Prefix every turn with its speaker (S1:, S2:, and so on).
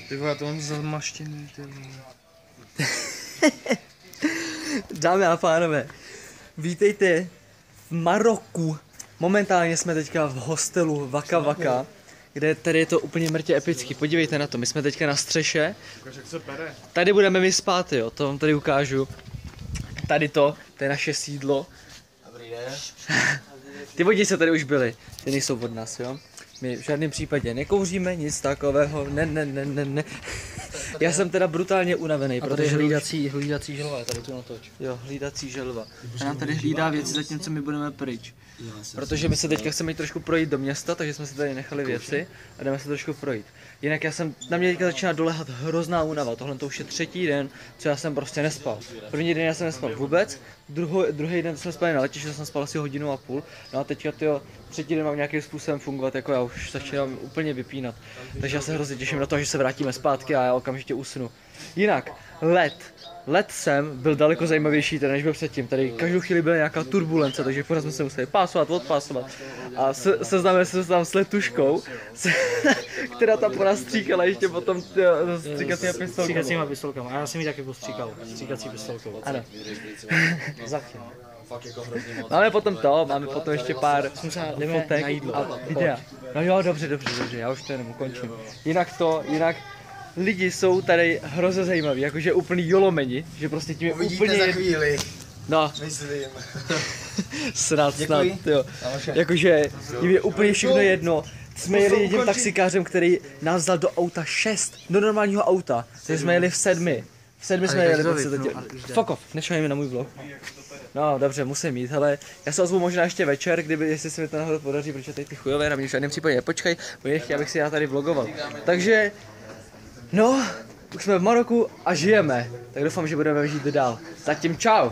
S1: Ty vole, to mám zamaštěný, ty vole.
S2: Dámy a pánové, vítejte v Maroku. Momentálně jsme teďka v hostelu Waka Waka, kde tady je to úplně mrtě epický. Podívejte na to, my jsme teďka na střeše. Tady budeme my spát, jo, to vám tady ukážu. Tady to je naše sídlo.
S1: Dobrý den.
S2: Ty vodi se tady už byly, ty nejsou od nás, jo. My v žádném případě nekouříme, nic takového, ne. Já jsem teda brutálně unavený, protože
S1: Hlídací želva, tady tu natoč.
S2: Jo, hlídací želva. A nám tady hlídá věci, zatímco my budeme pryč. Protože my se teďka chceme jít trošku projít do města, takže jsme si tady nechali věci a jdeme se trošku projít. Jinak na mě teďka začíná doléhat hrozná únava, tohle to už je třetí den, co já jsem prostě nespal. První den já jsem nespal vůbec, druhý den jsme spali na letišti, že jsem spal asi 1,5 hodiny, no a teďka třetí den mám nějakým způsobem fungovat, jako já už začínám úplně vypínat. Takže já se hrozně těším na to, že se vrátíme zpátky a já okamžitě usnu. Jinak, let sem byl daleko zajímavější teda, než byl předtím. Tady každou chvíli byla nějaká turbulence, takže pořád jsme se museli pásovat, odpásovat. A seznámili jsme se tam s letuškou, která tam po nás stříkala ještě potom stříkacíma pistolkama.
S1: Stříkacíma pistolkama, a já jsem ji taky postříkal, stříkací pistolkou.
S2: Ano.
S1: Zachyt.
S2: Máme potom ještě pár fotek a videa. No jo, dobře, já už to jenom ukončím. Jinak lidi jsou tady hrozně zajímaví, jakože úplný jolomeni, že prostě tím je úplně...
S3: za chvíli.
S2: No.
S3: Myslím.
S2: snad, jo. Jakože jim je úplně všechno jedno. Jsme jeli jedním taxikářem, který nás dal do auta 6, do normálního auta. Takže jsme jeli v 7. V 7 jsme jeli fuck off, nešel mi na můj vlog. No dobře, musím jít, hele, já se ozvu možná ještě večer, jestli se mi to náhodou podaří, protože tady ty chujové na mě v žádném případě nepočkej, bo nechtěl, abych si já tady vlogoval. Takže, no, už jsme v Maroku a žijeme, tak doufám, že budeme žít dál. Zatím čau!